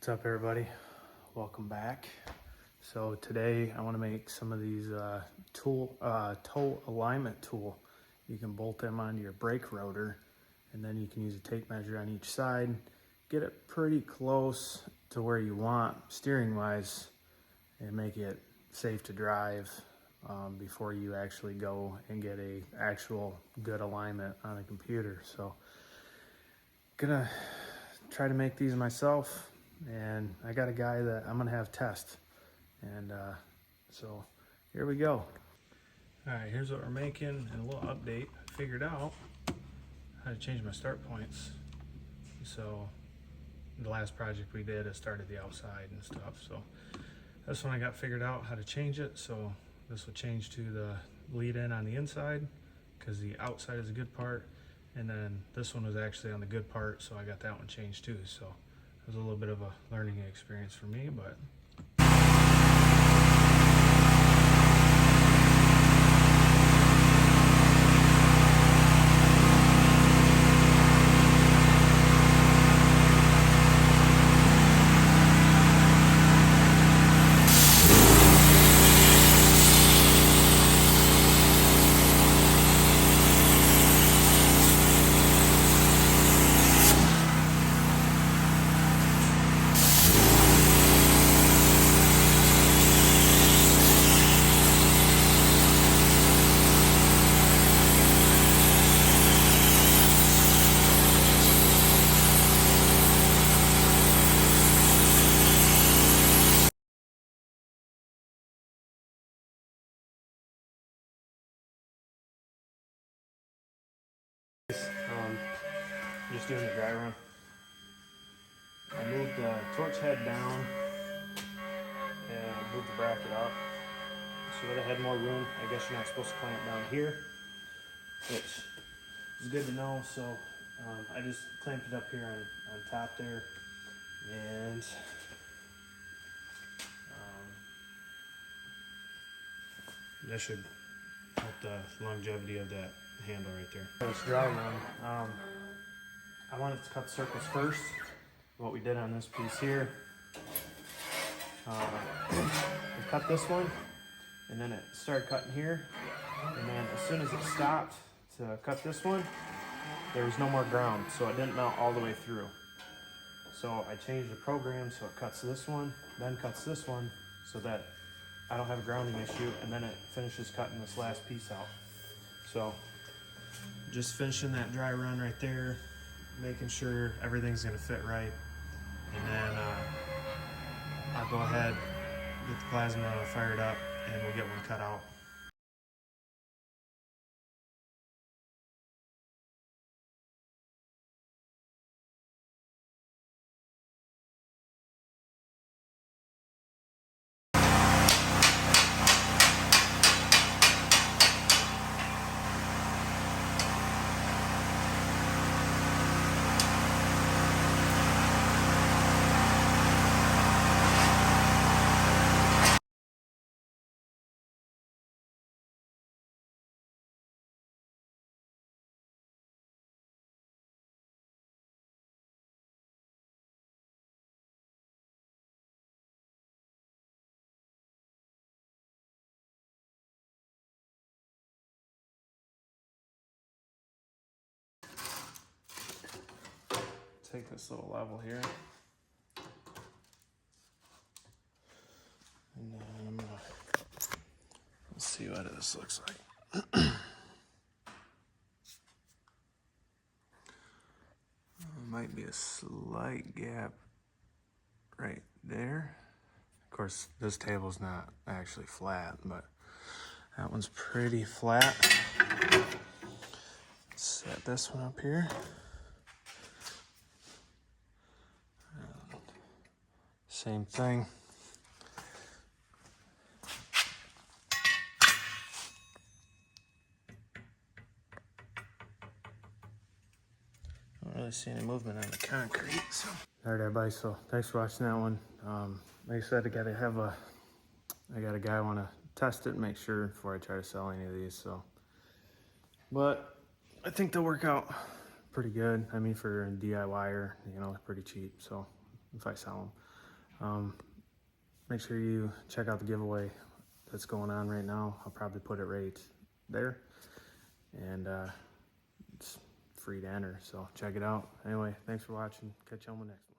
What's up, everybody? Welcome back. So today I want to make some of these toe alignment tool. You can bolt them onto your brake rotor, and then you can use a tape measure on each side, get it pretty close to where you want steering wise, and make it safe to drive before you actually go and get a actual good alignment on a computer. So gonna try to make these myself, and I got a guy that I'm gonna have test, and so here we go. All right, here's what we're making, and a little update. I figured out how to change my start points. So the last project we did, I started the outside and stuff, so this one I got figured out how to change it. So this will change to the lead in on the inside because the outside is a good part, and then this one was actually on the good part, so I got that one changed too. So it was a little bit of a learning experience for me, but just doing the dry run. I moved the torch head down and moved the bracket up so that I had more room. I guess you're not supposed to clamp down here, which is good to know. So I just clamped it up here on top there, and that should help the longevity of that handle right there. This dry run, I wanted to cut circles first. What we did on this piece here, we cut this one, and then it started cutting here, and then as soon as it stopped to cut this one, there was no more ground, so it didn't melt all the way through. So I changed the program so it cuts this one, then cuts this one, so that I don't have a grounding issue, and then it finishes cutting this last piece out. So just finishing that dry run right there, making sure everything's gonna fit right, and then I'll go ahead, get the plasma runner fired up, and we'll get one cut out. Take this little level here, and then I'm gonna, let's see what this looks like. Might be a slight gap right there. Of course, this table's not actually flat, but that one's pretty flat. Set this one up here. Same thing. Don't really see any movement on the concrete. So. All right, everybody. So thanks for watching that one. Like I said, I got a guy want to test it and make sure before I try to sell any of these. So, but I think they'll work out pretty good. I mean, for a DIYer, you know, they're pretty cheap. So if I sell them. Make sure you check out the giveaway that's going on right now. I'll probably put it right there, and it's free to enter, so check it out. Anyway, thanks for watching. Catch you on the next one.